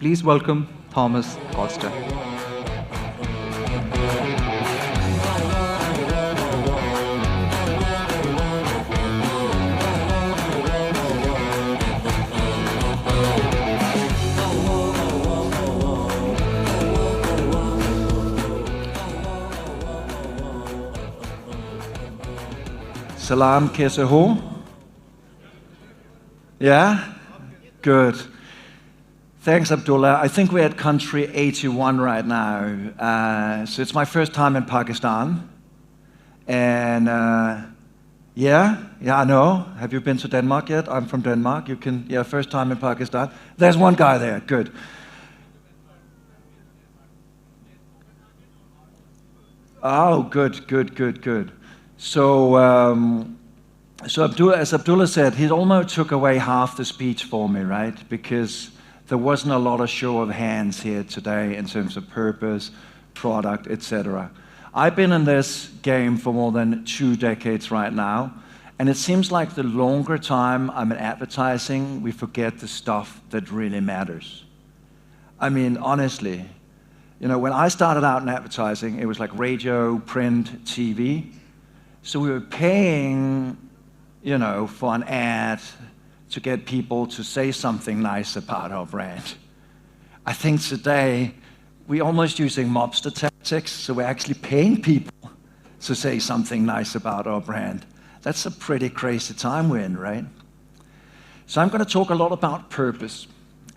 Please welcome Thomas Kolster. Salam kaise ho? Yeah? Good. Thanks, Abdullah. I think we're at country 81 right now. So it's my first time in Pakistan. And yeah, I know. Have you been to Denmark yet? I'm from Denmark. First time in Pakistan. There's one guy there. Good. Oh, good. So, as Abdullah said, he almost took away half the speech for me, right? Because there wasn't a lot of show of hands here today in terms of purpose, product, etc. I've been in this game for more than 2 decades right now, and it seems like the longer time I'm in advertising, we forget the stuff that really matters. I mean, honestly, when I started out in advertising, it was like radio, print, TV. So we were paying, for an ad to get people to say something nice about our brand. I think today we're almost using mobster tactics, so we're actually paying people to say something nice about our brand. That's a pretty crazy time we're in, right? So I'm going to talk a lot about purpose,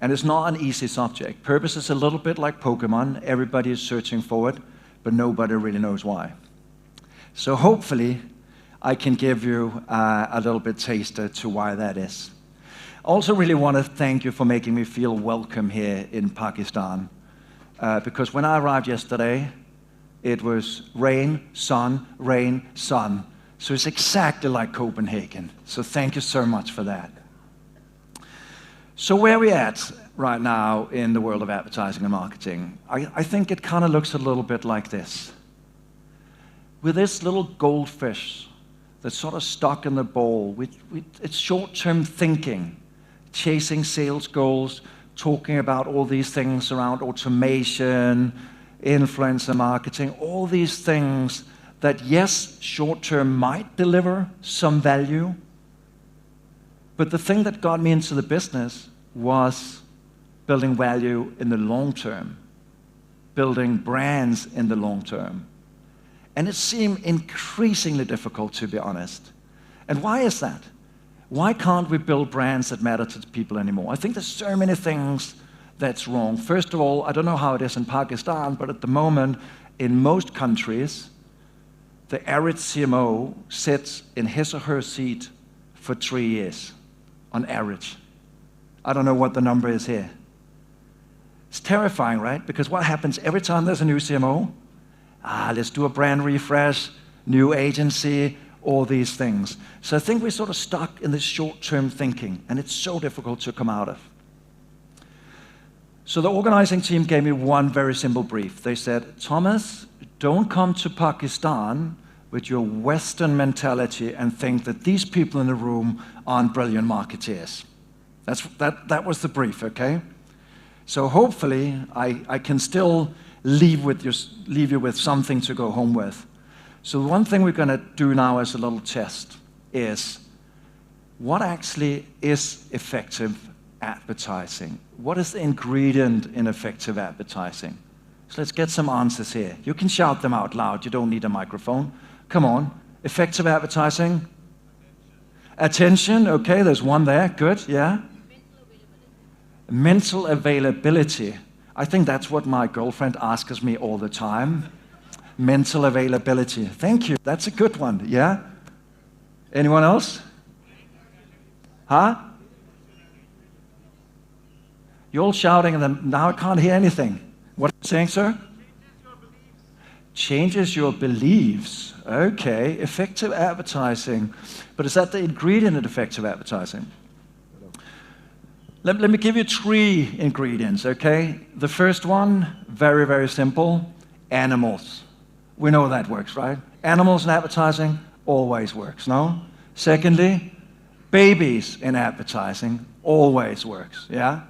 and it's not an easy subject. Purpose is a little bit like Pokemon. Everybody is searching for it, but nobody really knows why. So hopefully, I can give you a little bit taster to why that is. I also really want to thank you for making me feel welcome here in Pakistan. Because when I arrived yesterday, it was rain, sun, rain, sun. So it's exactly like Copenhagen. So thank you so much for that. So where are we at right now in the world of advertising and marketing? I think it kind of looks a little bit like this. With this little goldfish that's sort of stuck in the bowl, it's short-term thinking, chasing sales goals, talking about all these things around automation, influencer marketing, all these things that, yes, short-term might deliver some value, but the thing that got me into the business was building value in the long term, building brands in the long term. And it seemed increasingly difficult, to be honest. And why is that? Why can't we build brands that matter to people anymore? I think there's so many things that's wrong. First of all, I don't know how it is in Pakistan, but at the moment, in most countries, the average CMO sits in his or her seat for 3 years, on average. I don't know what the number is here. It's terrifying, right? Because what happens every time there's a new CMO? Let's do a brand refresh, new agency, all these things. So I think we're sort of stuck in this short-term thinking, and it's so difficult to come out of. So the organizing team gave me one very simple brief. They said, Thomas, don't come to Pakistan with your Western mentality and think that these people in the room aren't brilliant marketeers. That was the brief, okay? So hopefully I can still leave you with something to go home with. So one thing we're going to do now as a little test is, what actually is effective advertising? What is the ingredient in effective advertising? So let's get some answers here. You can shout them out loud. You don't need a microphone. Come on. Effective advertising? Attention. Okay, there's one there. Good, yeah. Mental availability. I think that's what my girlfriend asks me all the time. Mental availability. Thank you. That's a good one. Yeah? Anyone else? Huh? You're all shouting, and then now I can't hear anything. What are you saying, sir? Changes your beliefs. Okay. Effective advertising. But is that the ingredient in effective advertising? Let me give you 3 ingredients, okay? The first one, very, very simple, animals. We know that works, right? Animals in advertising always works, no? Secondly, babies in advertising always works, yeah?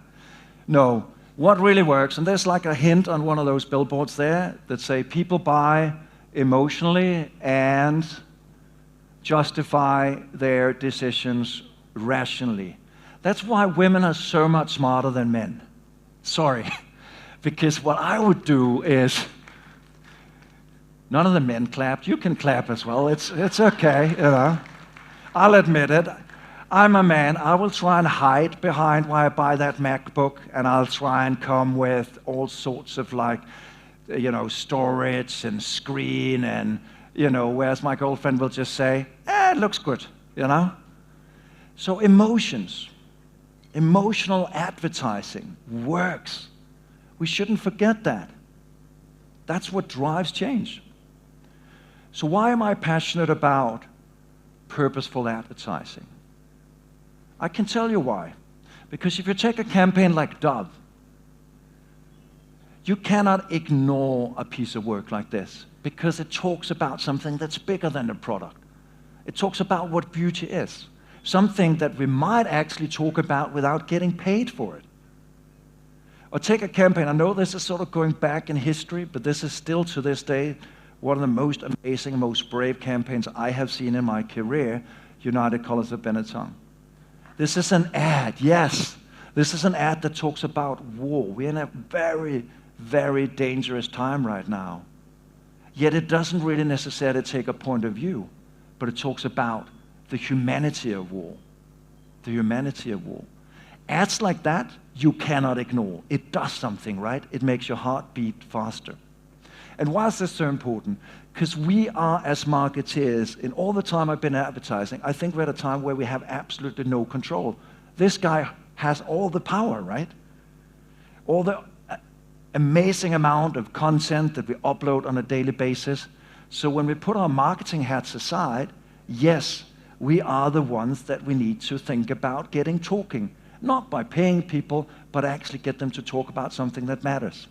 No, What really works, and there's like a hint on one of those billboards there that say people buy emotionally and justify their decisions rationally. That's why women are so much smarter than men. Sorry. Because what I would do is, none of the men clapped. You can clap as well. It's okay, you know. I'll admit it. I'm a man. I will try and hide behind why I buy that MacBook, and I'll try and come with all sorts of like, you know, storage and screen and, you know, whereas my girlfriend will just say, it looks good, you know. So emotions, emotional advertising works. We shouldn't forget that. That's what drives change. So why am I passionate about purposeful advertising? I can tell you why. Because if you take a campaign like Dove, you cannot ignore a piece of work like this because it talks about something that's bigger than the product. It talks about what beauty is, something that we might actually talk about without getting paid for it. Or take a campaign, I know this is sort of going back in history, but this is still to this day one of the most amazing, most brave campaigns I have seen in my career, United Colors of Benetton. This is an ad, yes. This is an ad that talks about war. We're in a very, very dangerous time right now. Yet it doesn't really necessarily take a point of view, but it talks about the humanity of war. The humanity of war. Ads like that, you cannot ignore. It does something, right? It makes your heart beat faster. And why is this so important? Because we are, as marketeers, in all the time I've been advertising, I think we're at a time where we have absolutely no control. This guy has all the power, right? All the amazing amount of content that we upload on a daily basis. So when we put our marketing hats aside, yes, we are the ones that we need to think about getting talking. Not by paying people, but actually get them to talk about something that matters.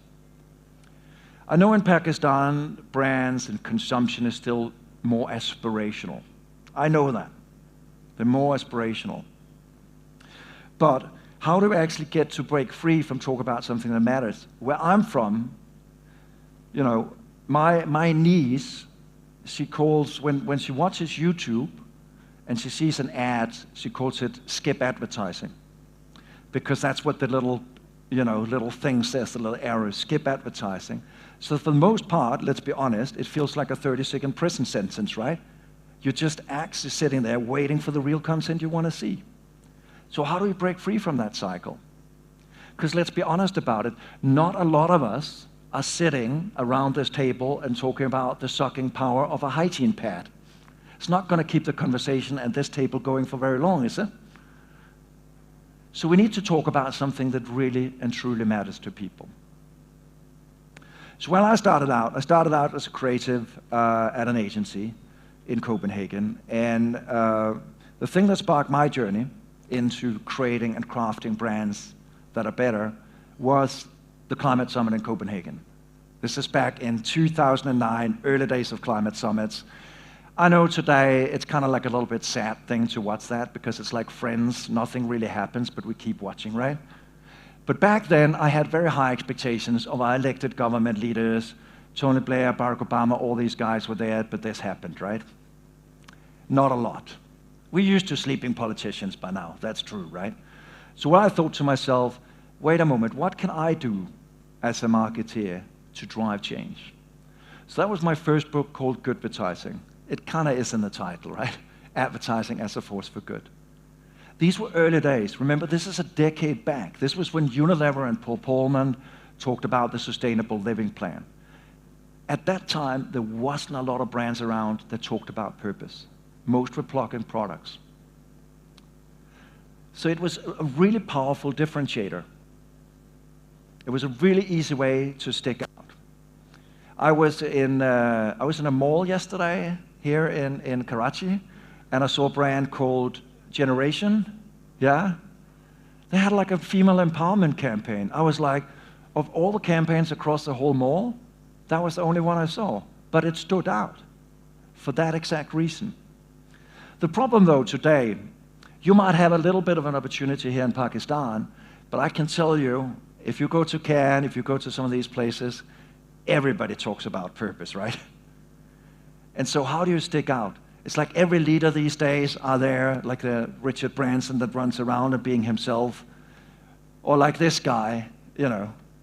I know in Pakistan, brands and consumption is still more aspirational. I know that. They're more aspirational. But how do we actually get to break free from talk about something that matters? Where I'm from, you know, my niece, she calls, when she watches YouTube and she sees an ad, she calls it skip advertising. Because that's what the little thing says, the little arrow, skip advertising. So for the most part, let's be honest, it feels like a 30-second prison sentence, right? You're just actually sitting there waiting for the real content you want to see. So how do we break free from that cycle? Because let's be honest about it, not a lot of us are sitting around this table and talking about the sucking power of a hygiene pad. It's not going to keep the conversation at this table going for very long, is it? So we need to talk about something that really and truly matters to people. So when I started out as a creative at an agency in Copenhagen. And the thing that sparked my journey into creating and crafting brands that are better was the Climate Summit in Copenhagen. This is back in 2009, early days of climate summits. I know today it's kind of like a little bit sad thing to watch that because it's like Friends, nothing really happens, but we keep watching, right? But back then, I had very high expectations of our elected government leaders. Tony Blair, Barack Obama, all these guys were there, but this happened, right? Not a lot. We're used to sleeping politicians by now, that's true, right? So I thought to myself, wait a moment, what can I do as a marketeer to drive change? So that was my first book called Goodvertising. It kind of is in the title, right? Advertising as a force for good. These were early days. Remember, this is a decade back. This was when Unilever and Paul Polman talked about the sustainable living plan. At that time, there wasn't a lot of brands around that talked about purpose. Most were plug-in products. So it was a really powerful differentiator. It was a really easy way to stick out. I was in a mall yesterday here in Karachi, and I saw a brand called Generation. Yeah? They had like a female empowerment campaign. I was like, of all the campaigns across the whole mall, that was the only one I saw. But it stood out for that exact reason. The problem though today, you might have a little bit of an opportunity here in Pakistan, but I can tell you, If you go to Cannes, if you go to some of these places, everybody talks about purpose, right? And so how do you stick out? It's like every leader these days are there, like the Richard Branson that runs around and being himself, or like this guy,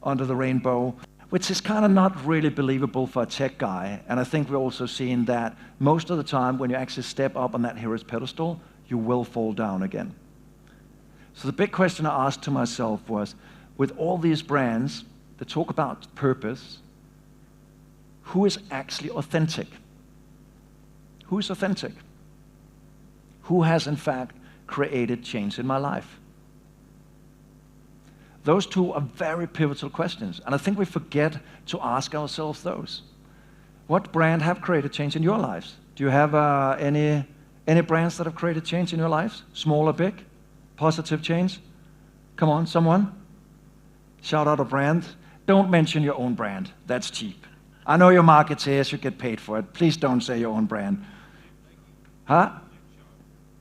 under the rainbow, which is kind of not really believable for a tech guy. And I think we're also seeing that most of the time when you actually step up on that hero's pedestal, you will fall down again. So the big question I asked to myself was, with all these brands that talk about purpose, who is actually authentic? Who is authentic? Who has, in fact, created change in my life? Those two are very pivotal questions, and I think we forget to ask ourselves those. What brand have created change in your lives? Do you have any brands that have created change in your lives? Small or big? Positive change? Come on, someone? Shout out a brand. Don't mention your own brand. That's cheap. I know your marketeers, you get paid for it. Please don't say your own brand. Huh?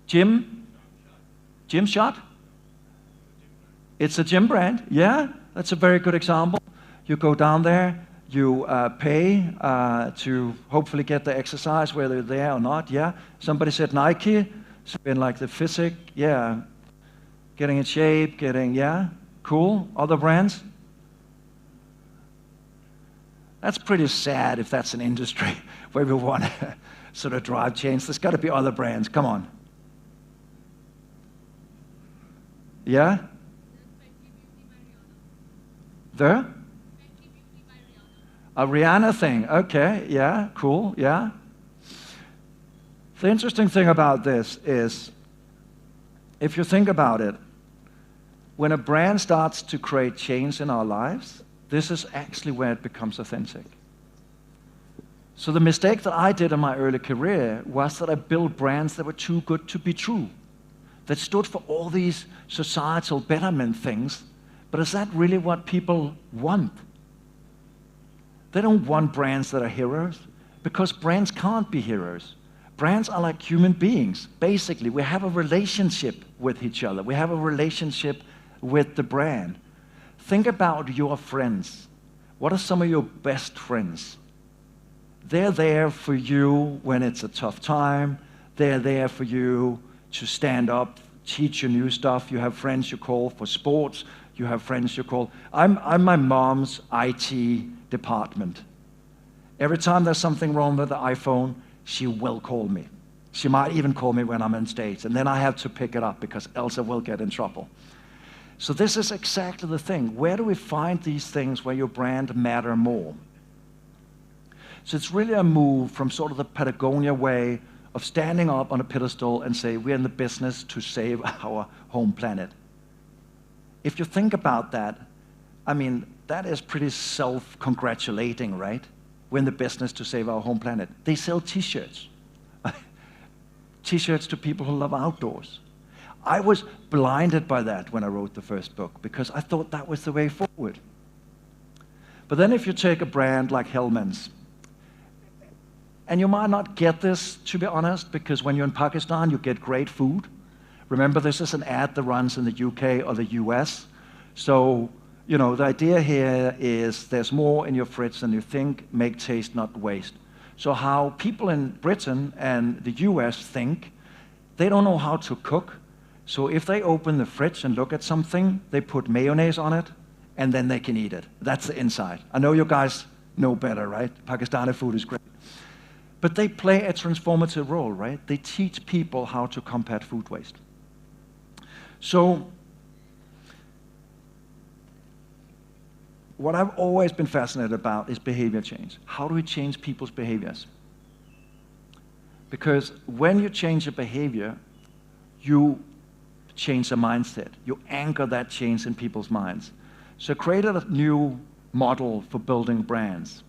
Gym Shot? It's a gym brand, yeah. That's a very good example. You go down there, you pay to hopefully get the exercise, whether you're there or not, yeah. Somebody said Nike, it's been like the physique, yeah. Getting in shape, yeah. Cool. Other brands? That's pretty sad if that's an industry where we want to sort of drive change. There's got to be other brands. Come on. Yeah? The? A Rihanna thing. Okay, yeah, cool, yeah. The interesting thing about this is, if you think about it, when a brand starts to create change in our lives, this is actually where it becomes authentic. So the mistake that I did in my early career was that I built brands that were too good to be true, that stood for all these societal betterment things, but is that really what people want? They don't want brands that are heroes, because brands can't be heroes. Brands are like human beings. Basically, we have a relationship with each other. We have a relationship with the brand. Think about your friends. What are some of your best friends? They're there for you when it's a tough time. They're there for you to stand up, teach you new stuff. You have friends you call for sports. You have friends you call. I'm my mom's IT department. Every time there's something wrong with the iPhone, she will call me. She might even call me when I'm on stage, and then I have to pick it up because else I will get in trouble. So this is exactly the thing. Where do we find these things where your brand matter more? So it's really a move from sort of the Patagonia way of standing up on a pedestal and say, we're in the business to save our home planet. If you think about that, I mean, that is pretty self-congratulating, right? We're in the business to save our home planet. They sell T-shirts. T-shirts to people who love outdoors. I was blinded by that when I wrote the first book because I thought that was the way forward. But then if you take a brand like Hellmann's, and you might not get this, to be honest, because when you're in Pakistan, you get great food. Remember, this is an ad that runs in the UK or the US. So, the idea here is there's more in your fridge than you think, make taste, not waste. So how people in Britain and the US think, they don't know how to cook. So if they open the fridge and look at something, they put mayonnaise on it, and then they can eat it. That's the inside. I know you guys know better, right? Pakistani food is great. But they play a transformative role, right? They teach people how to combat food waste. So what I've always been fascinated about is behavior change. How do we change people's behaviors? Because when you change a behavior, you change a mindset. You anchor that change in people's minds. So I created a new model for building brands.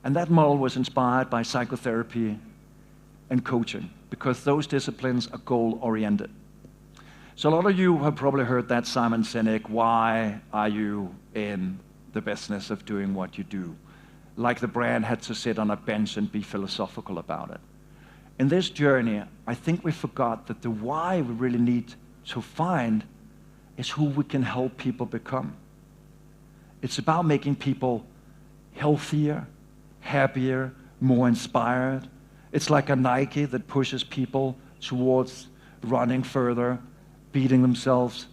And that model was inspired by psychotherapy and coaching, because those disciplines are goal-oriented. So a lot of you have probably heard that Simon Sinek, why are you in the business of doing what you do? Like the brand had to sit on a bench and be philosophical about it. In this journey, I think we forgot that the why we really need to find is who we can help people become. It's about making people healthier, happier, more inspired. It's like a Nike that pushes people towards running further, beating themselves.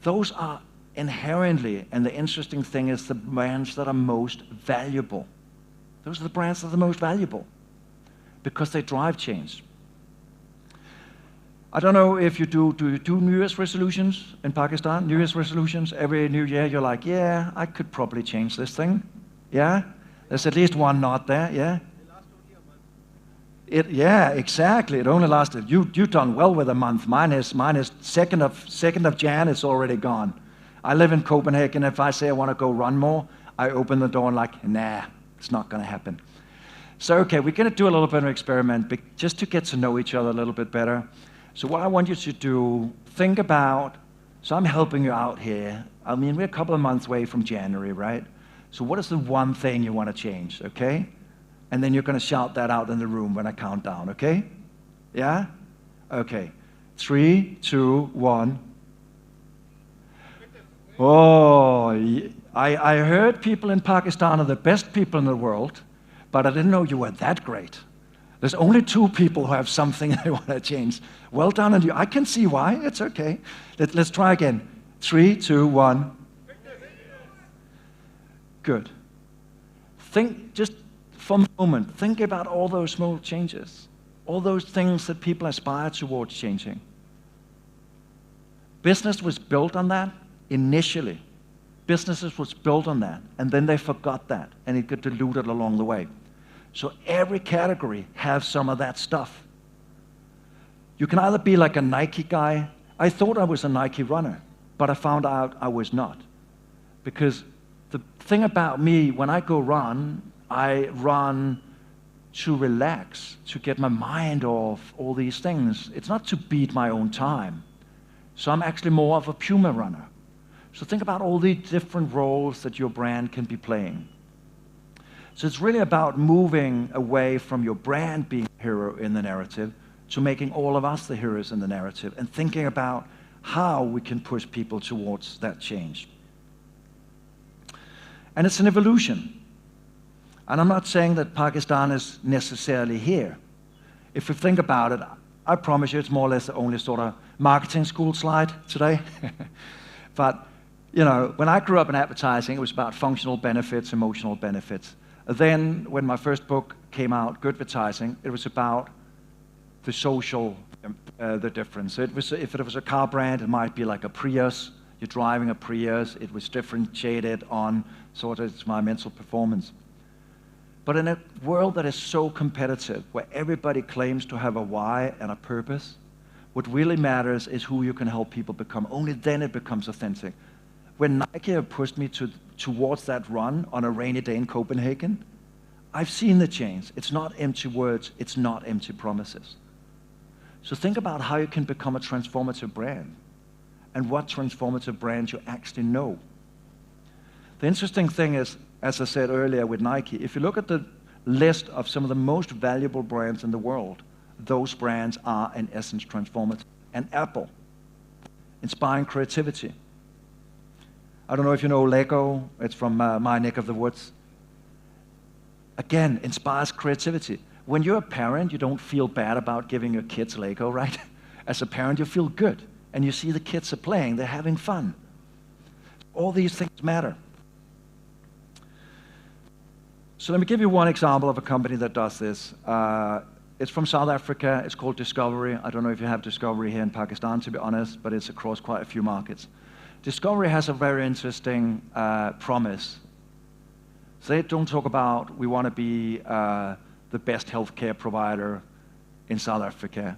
Those are inherently, and the interesting thing is, the brands that are most valuable. Those are the brands that are the most valuable because they drive change. I don't know if you do you do New Year's resolutions in Pakistan? New Year's resolutions? Every New Year you're like, yeah, I could probably change this thing. Yeah? There's at least one knot there, yeah? Yeah, exactly. It only lasted. You've done well with a month. Mine is 2nd of Jan, it's already gone. I live in Copenhagen. If I say I want to go run more, I open the door and like, nah, it's not going to happen. So, okay, we're going to do a little bit of an experiment just to get to know each other a little bit better. So what I want you to do, think about, so I'm helping you out here. I mean, we're a couple of months away from January, right? So what is the one thing you want to change, okay? And then you're going to shout that out in the room when I count down, okay? Yeah? Okay. 3, 2, 1. Oh, I heard people in Pakistan are the best people in the world, but I didn't know you were that great. There's only 2 people who have something they want to change. Well done on you. I can see why. It's okay. Let's try again. 3, 2, 1. Good. Think, just for a moment, think about all those small changes, all those things that people aspire towards changing. Business was built on that initially. Businesses was built on that, and then they forgot that, and it got diluted along the way. So every category has some of that stuff. You can either be like a Nike guy. I thought I was a Nike runner, but I found out I was not. Because the thing about me, when I go run, I run to relax, to get my mind off all these things. It's not to beat my own time. So I'm actually more of a Puma runner. So think about all the different roles that your brand can be playing. So it's really about moving away from your brand being a hero in the narrative to making all of us the heroes in the narrative and thinking about how we can push people towards that change. And it's an evolution. And I'm not saying that Pakistan is necessarily here. If we think about it, I promise you it's more or less the only sort of marketing school slide today. But, you know, when I grew up in advertising, it was about functional benefits, emotional benefits. Then, when my first book came out, Goodvertising, it was about the social, the difference. If it was a car brand, it might be like a Prius. You're driving a Prius. It was differentiated on sort of my mental performance. But in a world that is so competitive, where everybody claims to have a why and a purpose, what really matters is who you can help people become. Only then it becomes authentic. When Nike have pushed me towards that run on a rainy day in Copenhagen, I've seen the change. It's not empty words, it's not empty promises. So think about how you can become a transformative brand and what transformative brands you actually know. The interesting thing is, as I said earlier with Nike, if you look at the list of some of the most valuable brands in the world, those brands are in essence transformative. And Apple, inspiring creativity. I don't know if you know Lego, it's from my neck of the woods. Again, inspires creativity. When you're a parent, you don't feel bad about giving your kids Lego, right? As a parent, you feel good. And you see the kids are playing, they're having fun. All these things matter. So let me give you one example of a company that does this. It's from South Africa, it's called Discovery. I don't know if you have Discovery here in Pakistan, to be honest, but it's across quite a few markets. Discovery has a very interesting promise. So they don't talk about, we want to be the best healthcare provider in South Africa.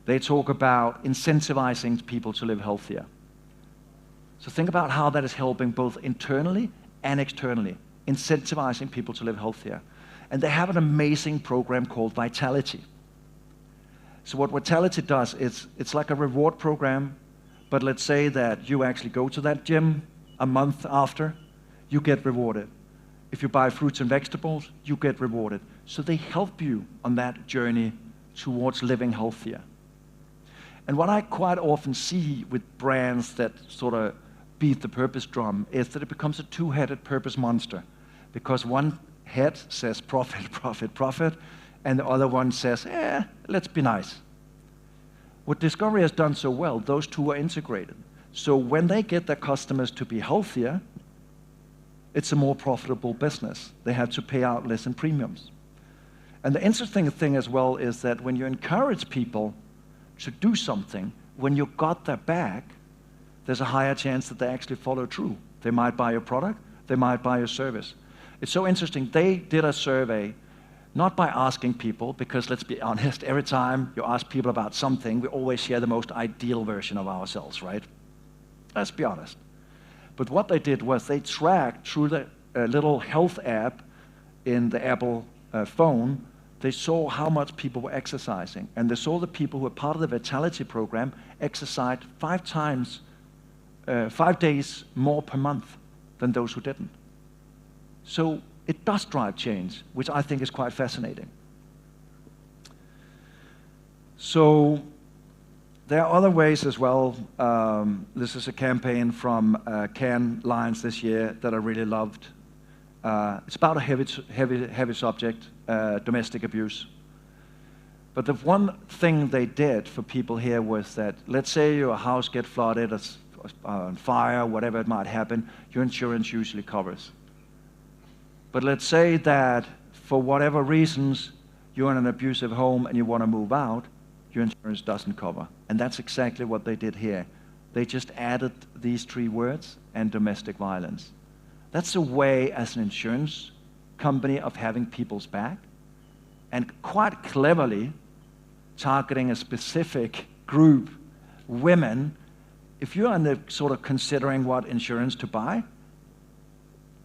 They talk about incentivizing people to live healthier. So think about how that is helping both internally and externally, incentivizing people to live healthier. And they have an amazing program called Vitality. So what Vitality does is, it's like a reward program, but let's say that you actually go to that gym a month after, you get rewarded. If you buy fruits and vegetables, you get rewarded. So they help you on that journey towards living healthier. And what I quite often see with brands that sort of beat the purpose drum is that it becomes a two-headed purpose monster, because one head says profit, profit, profit, and the other one says, let's be nice. What Discovery has done so well, those two are integrated. So when they get their customers to be healthier, it's a more profitable business. They have to pay out less in premiums. And the interesting thing as well is that when you encourage people to do something, when you got their back, there's a higher chance that they actually follow through. They might buy your product, they might buy your service. It's so interesting. They did a survey, not by asking people, because let's be honest, every time you ask people about something, we always share the most ideal version of ourselves, right? Let's be honest. But what they did was they tracked through the little health app in the Apple phone. They saw how much people were exercising, and they saw the people who were part of the Vitality program exercised 5 days more per month than those who didn't. So it does drive change, which I think is quite fascinating. So there are other ways as well. This is a campaign from Cannes Lions this year that I really loved. It's about a heavy subject, domestic abuse. But the one thing they did for people here was that, let's say your house gets flooded, on fire, whatever it might happen, your insurance usually covers. But let's say that for whatever reasons, you're in an abusive home and you want to move out, your insurance doesn't cover. And that's exactly what they did here. They just added these 3 words, and domestic violence. That's a way as an insurance company of having people's back, and quite cleverly targeting a specific group, women. If you're in the sort of considering what insurance to buy,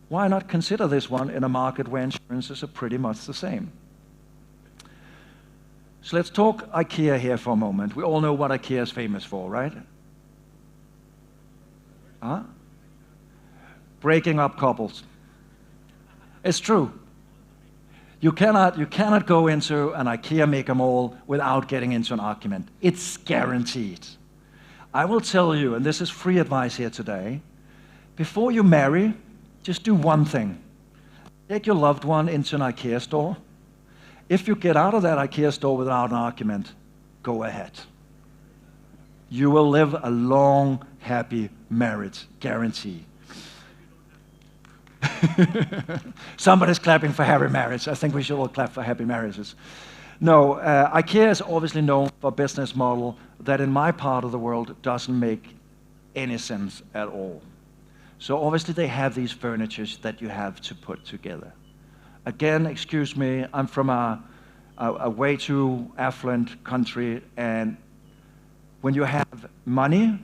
why not consider this one in a market where insurances are pretty much the same? So let's talk IKEA here for a moment. We all know what IKEA is famous for, right? Huh? Breaking up couples. It's true. You cannot go into an IKEA Mega Mall without getting into an argument. It's guaranteed. I will tell you, and this is free advice here today, before you marry, just do one thing. Take your loved one into an IKEA store. If you get out of that IKEA store without an argument, go ahead. You will live a long, happy marriage, guarantee. Somebody's clapping for happy marriage. I think we should all clap for happy marriages. No, IKEA is obviously known for a business model that in my part of the world doesn't make any sense at all. So obviously they have these furnitures that you have to put together. Again, excuse me, I'm from a way too affluent country, and when you have money,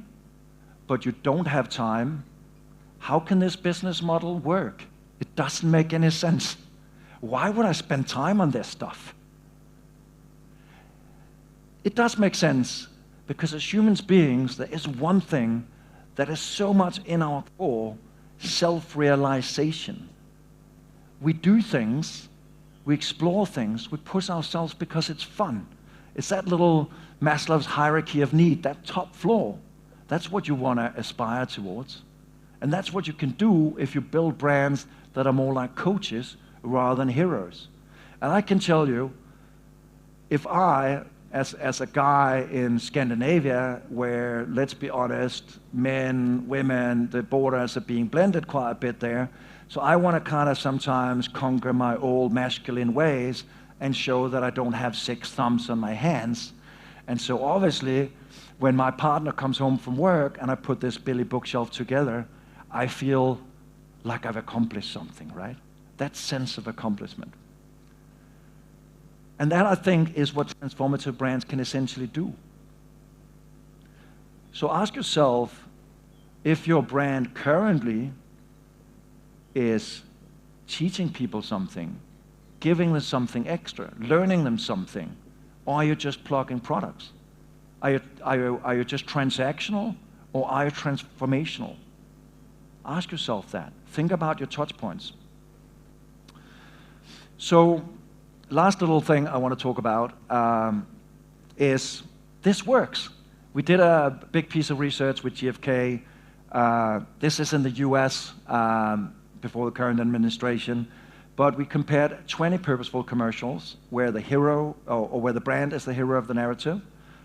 but you don't have time, how can this business model work? It doesn't make any sense. Why would I spend time on this stuff? It does make sense, because as human beings, there is one thing that is so much in our core: self-realization. We do things, we explore things, we push ourselves because it's fun. It's that little Maslow's hierarchy of need, that top floor. That's what you want to aspire towards. And that's what you can do if you build brands that are more like coaches rather than heroes. And I can tell you, if I, as a guy in Scandinavia, where, let's be honest, men, women, the borders are being blended quite a bit there, so I want to kind of sometimes conquer my old masculine ways and show that I don't have 6 thumbs on my hands. And so obviously, when my partner comes home from work and I put this Billy bookshelf together, I feel like I've accomplished something, right? That sense of accomplishment. And that, I think, is what transformative brands can essentially do. So ask yourself if your brand currently is teaching people something, giving them something extra, learning them something, or are you just plugging products? Are you just transactional, or are you transformational? Ask yourself that. Think about your touch points. So, last little thing I want to talk about is this works. We did a big piece of research with GfK This is in the US before the current administration, but we compared 20 purposeful commercials where the hero, or where the brand is the hero of the narrative.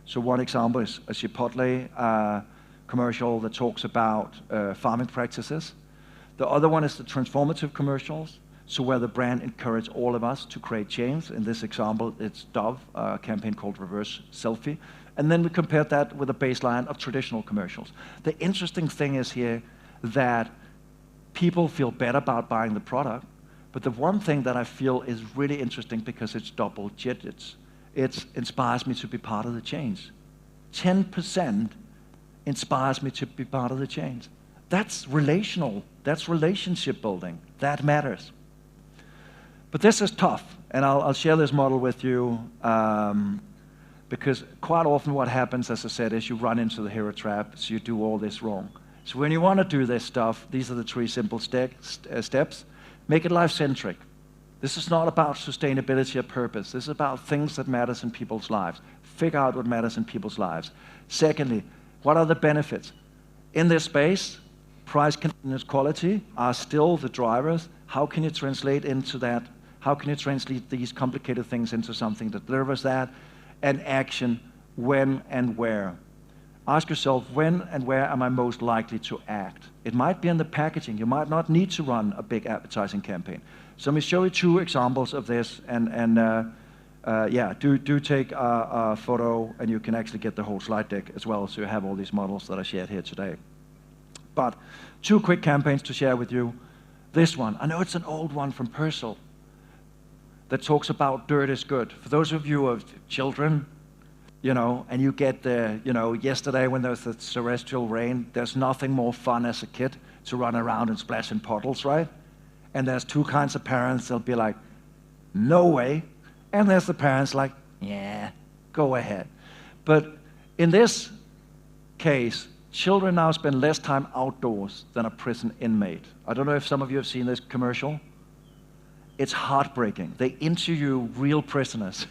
So one example is a Chipotle commercial that talks about farming practices. The other one is the transformative commercials, so where the brand encourages all of us to create change. In this example, it's Dove, a campaign called Reverse Selfie. And then we compared that with a baseline of traditional commercials. The interesting thing is here that people feel better about buying the product, but the one thing that I feel is really interesting because it's double digits, it inspires me to be part of the change. 10% inspires me to be part of the change. That's relational, that's relationship building, that matters. But this is tough, and I'll share this model with you because quite often what happens, as I said, is you run into the hero trap, so you do all this wrong. So when you want to do this stuff, these are the 3 simple steps. Make it life-centric. This is not about sustainability or purpose. This is about things that matters in people's lives. Figure out what matters in people's lives. Secondly, what are the benefits? In this space, price, convenience, quality are still the drivers. How can you translate into that? How can you translate these complicated things into something that delivers that? And action, when and where. Ask yourself, when and where am I most likely to act? It might be in the packaging. You might not need to run a big advertising campaign. So let me show you 2 examples of this, and do take a photo, and you can actually get the whole slide deck as well, so you have all these models that I shared here today. But 2 quick campaigns to share with you. This one, I know it's an old one from Purcell, that talks about dirt is good. For those of you who have children, you know, and you get the, you know, yesterday when there was the terrestrial rain, there's nothing more fun as a kid to run around and splash in puddles, right? And there's 2 kinds of parents. They'll be like, no way. And there's the parents like, yeah, go ahead. But in this case, children now spend less time outdoors than a prison inmate. I don't know if some of you have seen this commercial. It's heartbreaking. They interview real prisoners,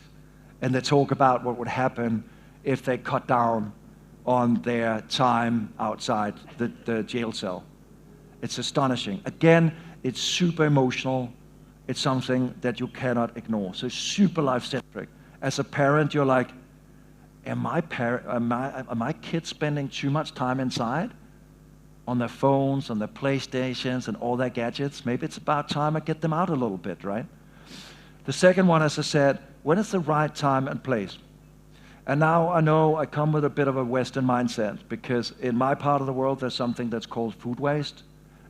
and they talk about what would happen if they cut down on their time outside the jail cell. It's astonishing. Again, it's super emotional. It's something that you cannot ignore. So super life-centric. As a parent, you're like, am my kids spending too much time inside? On their phones, on their PlayStations, and all their gadgets? Maybe it's about time I get them out a little bit, right? The second one, as I said, when is the right time and place? And now I know I come with a bit of a Western mindset, because in my part of the world, there's something that's called food waste.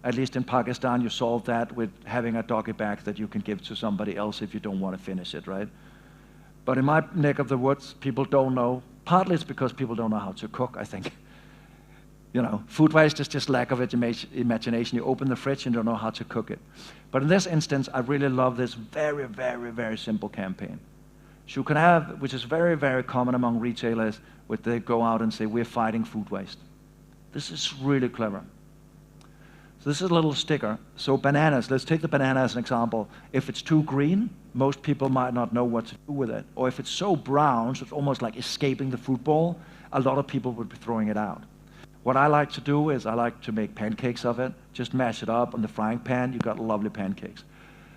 At least in Pakistan, you solve that with having a doggy bag that you can give to somebody else if you don't want to finish it, right? But in my neck of the woods, people don't know. Partly it's because people don't know how to cook, I think. You know, food waste is just lack of imagination. You open the fridge and you don't know how to cook it. But in this instance, I really love this very, very, very simple campaign. So you can have, which is very, very common among retailers, where they go out and say, we're fighting food waste. This is really clever. So this is a little sticker. So bananas, let's take the banana as an example. If it's too green, most people might not know what to do with it. Or if it's so brown, so it's almost like escaping the food bowl, a lot of people would be throwing it out. What I like to do is I like to make pancakes of it. Just mash it up on the frying pan, you've got lovely pancakes.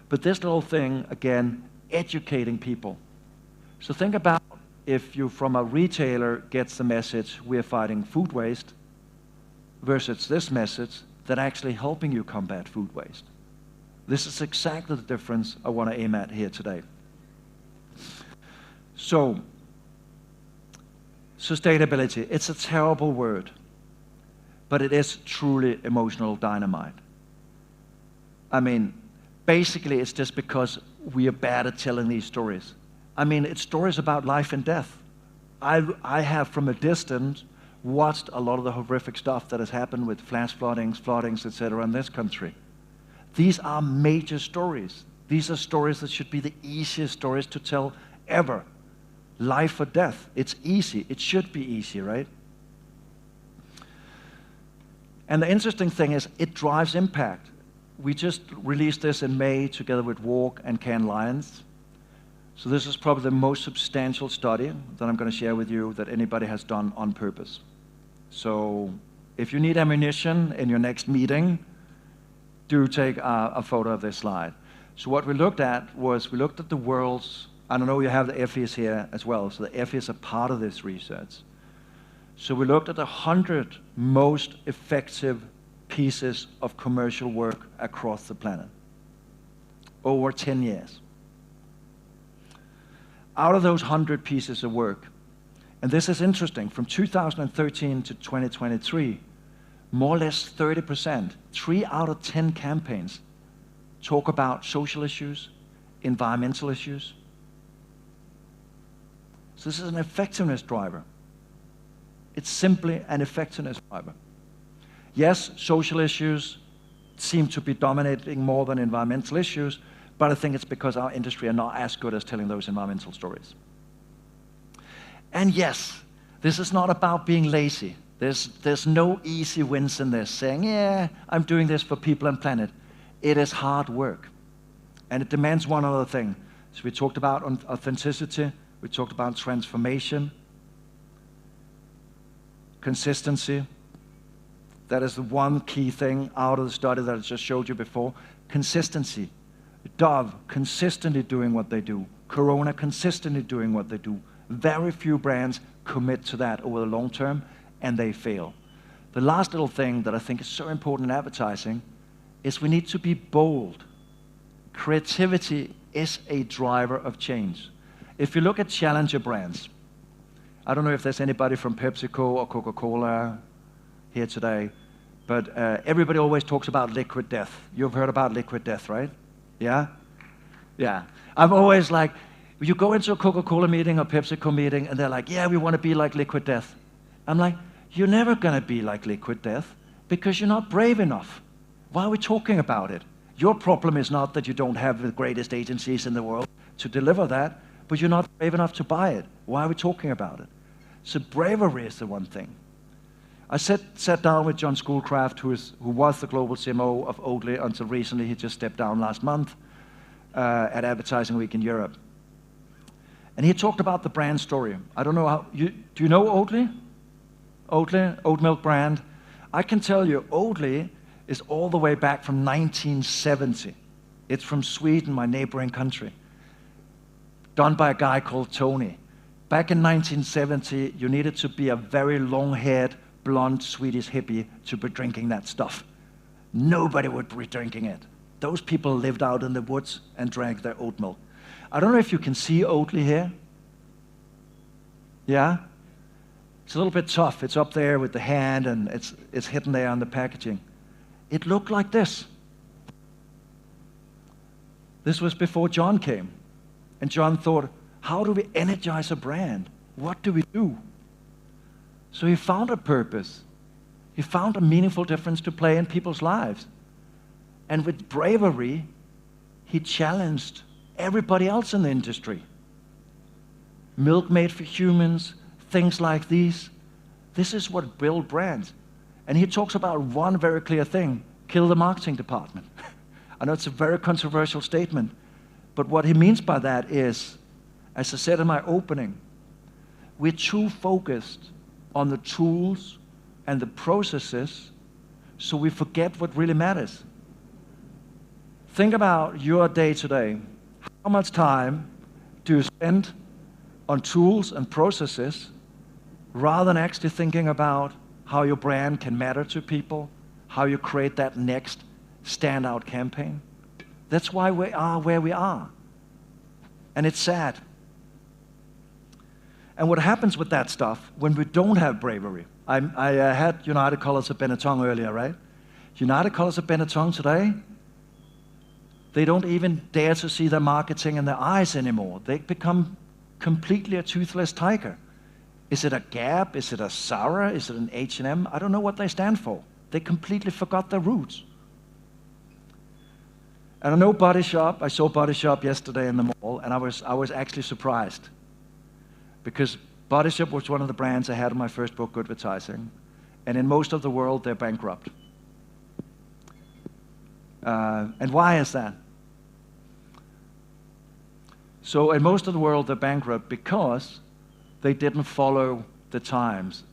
But this little thing, again, educating people. So think about if you, from a retailer, gets the message, we're fighting food waste, versus this message that actually helping you combat food waste. This is exactly the difference I want to aim at here today. So, sustainability, it's a terrible word, but it is truly emotional dynamite. I mean, basically it's just because we are bad at telling these stories. I mean, it's stories about life and death. I have from a distance watched a lot of the horrific stuff that has happened with flash floodings, etc. in this country. These are major stories. These are stories that should be the easiest stories to tell ever. Life or death, it's easy. It should be easy, right? And the interesting thing is it drives impact. We just released this in May together with Walk and Cannes Lions. So this is probably the most substantial study that I'm going to share with you that anybody has done on purpose. So if you need ammunition in your next meeting, do take a photo of this slide. So what we looked at was, we looked at the world's, I don't know, you have the FEs here as well, so the FEs are part of this research. So we looked at 100 most effective pieces of commercial work across the planet over 10 years. Out of those 100 pieces of work, and this is interesting, from 2013 to 2023, more or less 30%, 3 out of 10 campaigns talk about social issues, environmental issues. So this is an effectiveness driver. It's simply an effectiveness driver. Yes, social issues seem to be dominating more than environmental issues, but I think it's because our industry are not as good as telling those environmental stories. And yes, this is not about being lazy. There's no easy wins in this, saying, yeah, I'm doing this for people and planet. It is hard work. And it demands one other thing. So we talked about authenticity, we talked about transformation, consistency. That is the one key thing out of the study that I just showed you before. Consistency. Dove, consistently doing what they do. Corona, consistently doing what they do. Very few brands commit to that over the long term, and they fail. The last little thing that I think is so important in advertising is we need to be bold. Creativity is a driver of change. If you look at challenger brands, I don't know if there's anybody from PepsiCo or Coca-Cola here today, but everybody always talks about liquid death. You've heard about liquid death, right? Yeah? Yeah. I'm always like, you go into a Coca-Cola meeting or PepsiCo meeting, and they're like, yeah, we want to be like liquid death. I'm like, you're never going to be like liquid death because you're not brave enough. Why are we talking about it? Your problem is not that you don't have the greatest agencies in the world to deliver that, but you're not brave enough to buy it. Why are we talking about it? So bravery is the one thing. I sat down with John Schoolcraft, who was the global CMO of Oatly until recently. He just stepped down last month at Advertising Week in Europe. And he talked about the brand story. I don't know how, do you know Oatly? Oatly, oat milk brand. I can tell you, Oatly is all the way back from 1970. It's from Sweden, my neighboring country. Done by a guy called Tony. Back in 1970, you needed to be a very long-haired, blonde Swedish hippie to be drinking that stuff. Nobody would be drinking it. Those people lived out in the woods and drank their oat milk. I don't know if you can see Oatly here. Yeah? It's a little bit tough. It's up there with the hand, and it's hidden there on the packaging. It looked like this. This was before John came. And John thought, how do we energize a brand? What do we do? So he found a purpose. He found a meaningful difference to play in people's lives. And with bravery, he challenged everybody else in the industry. Milk Made for Humans, things like these. This is what build brands. And he talks about one very clear thing: kill the marketing department. I know it's a very controversial statement, but what he means by that is, as I said in my opening, we're too focused on the tools and the processes, so we forget what really matters. Think about your day today. How much time do you spend on tools and processes rather than actually thinking about how your brand can matter to people, how you create that next standout campaign? That's why we are where we are. And it's sad. And what happens with that stuff when we don't have bravery? I had United Colors of Benetton earlier, right? United Colors of Benetton today, they don't even dare to see their marketing in their eyes anymore. They become completely a toothless tiger. Is it a Gap? Is it a Zara? Is it an H&M? I don't know what they stand for. They completely forgot their roots. And I know Body Shop. I saw Body Shop yesterday in the mall, and I was actually surprised, because Body Shop was one of the brands I had in my first book, Goodvertising, and in most of the world, they're bankrupt. And why is that? So in most of the world, they're bankrupt because they didn't follow the times.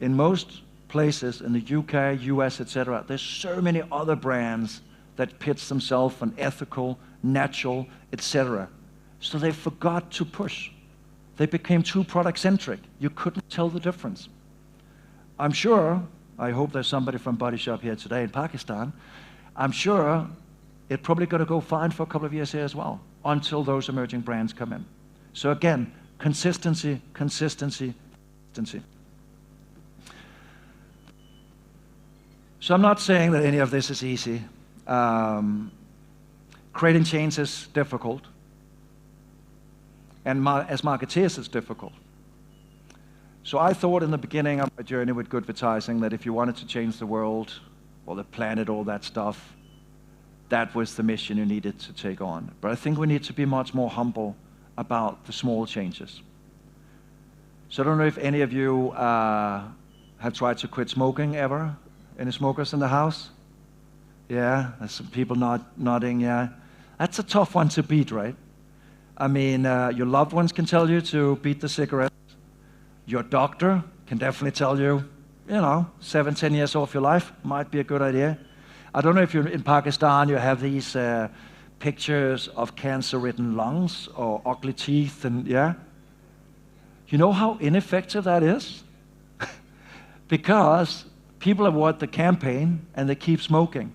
In most places in the UK, US, etc., there's so many other brands that pitch themselves on ethical, natural, etc. So they forgot to push. They became too product-centric. You couldn't tell the difference. I'm sure, I hope there's somebody from Body Shop here today in Pakistan, I'm sure it's probably going to go fine for a couple of years here as well, until those emerging brands come in. So again, consistency, consistency, consistency. So I'm not saying that any of this is easy. Creating change is difficult. And as marketeers, it's difficult. So I thought in the beginning of my journey with Goodvertising that if you wanted to change the world, or the planet, all that stuff, that was the mission you needed to take on. But I think we need to be much more humble about the small changes. So I don't know if any of you have tried to quit smoking ever. Any smokers in the house? Yeah, there's some people nodding, yeah. That's a tough one to beat, right? I mean, your loved ones can tell you to beat the cigarettes. Your doctor can definitely tell you, 7, 10 years off your life might be a good idea. I don't know if you're in Pakistan, you have these pictures of cancer-ridden lungs or ugly teeth, and yeah. You know how ineffective that is? Because people avoid the campaign and they keep smoking.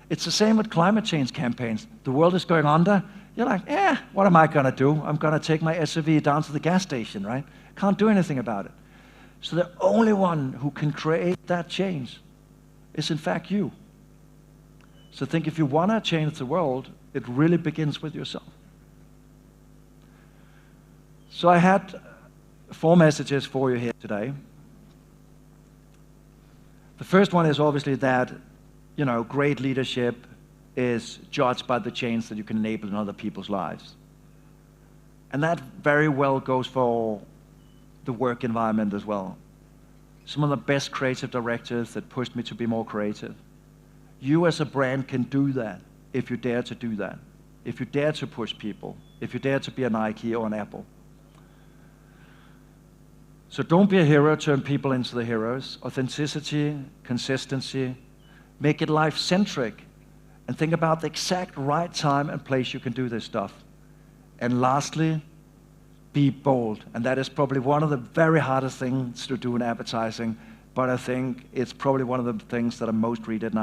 It's the same with climate change campaigns. The world is going under. You're like, what am I going to do? I'm going to take my SUV down to the gas station, right? Can't do anything about it. So the only one who can create that change is in fact you. So think if you want to change the world, it really begins with yourself. So I had 4 messages for you here today. The first one is obviously that, great leadership is judged by the change that you can enable in other people's lives. And that very well goes for the work environment as well. Some of the best creative directors that pushed me to be more creative. You as a brand can do that if you dare to do that. If you dare to push people. If you dare to be a Nike or an Apple. So don't be a hero, turn people into the heroes. Authenticity, consistency, make it life-centric, and think about the exact right time and place you can do this stuff. And lastly, be bold. And that is probably one of the very hardest things to do in advertising, but I think it's probably one of the things that are most needed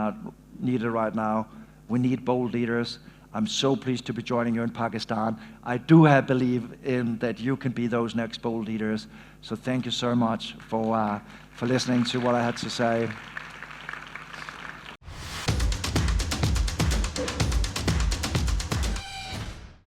right now. We need bold leaders. I'm so pleased to be joining you in Pakistan. I do believe in that you can be those next bold leaders. So thank you so much for listening to what I had to say.